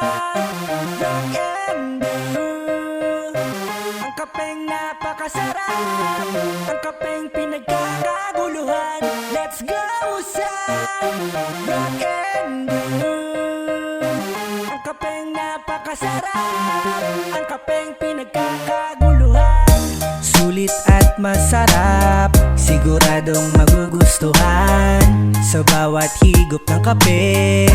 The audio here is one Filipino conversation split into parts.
Rock and brew. Ang kapeng napakasarap, ang kapeng pinagkakaguluhan. Let's go sa rock and brew. Ang kapeng napakasarap, ang kapeng pinagkakaguluhan. Sulit at masarap, siguradong magugustuhan. Sa bawat higop ng kape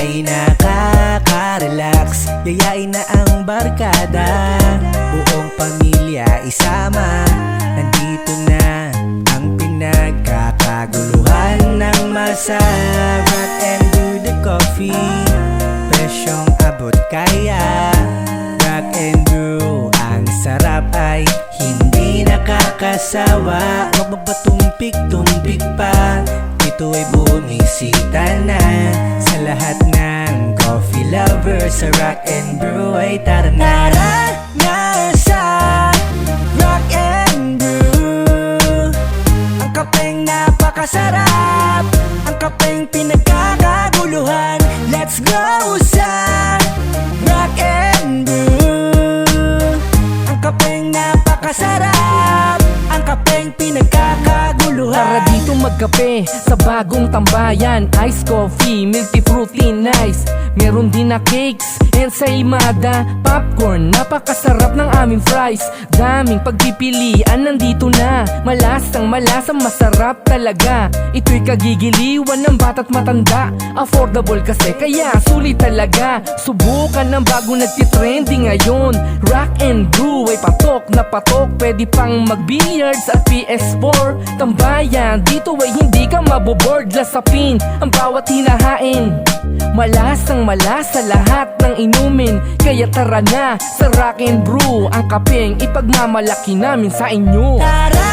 ay nakaka-relax. Yayain na ang barkada, buong pamilya isama. Nandito na ang pinagkakaguluhan ng masa. Rock and brew the coffee, presyong abot kaya. Rock and brew, ang sarap ay hindi nakakasawa. Huwag magpatumpik-tumpik pa, ito ay bumisita na. Sa lahat ng coffee lovers, sa rock and brew ay tara na. Tara na sa rock and brew. Ang kapeng napakasarap, ang kapeng pinagkakaguluhan. Let's go sa rock and brew. Ang kapeng napakasarap, ang kapeng pinagkakaguluhan. Tara dito magkape sa bagong tambayan. Ice coffee, milky fruity, nice. Meron din na cakes, ensaymada, popcorn. Napakasarap ng aming fries. Daming pagpipilian, nandito na. Malasang malasang, masarap talaga. Ito'y kagigiliwan ng bata't matanda. Affordable kasi, kaya sulit talaga. Subukan ng bago nagtitrending ngayon. Rock and brew ay patok na patok. Pwede pang mag-billiards at PS4. Tambayan, dito ay hindi ka maboboard. Lasapin ang bawat hinahain. Malasang malasa lahat ng inumin. Kaya tara na sa rock and brew. Ang kapeng ipagmamalaki namin sa inyo. Tara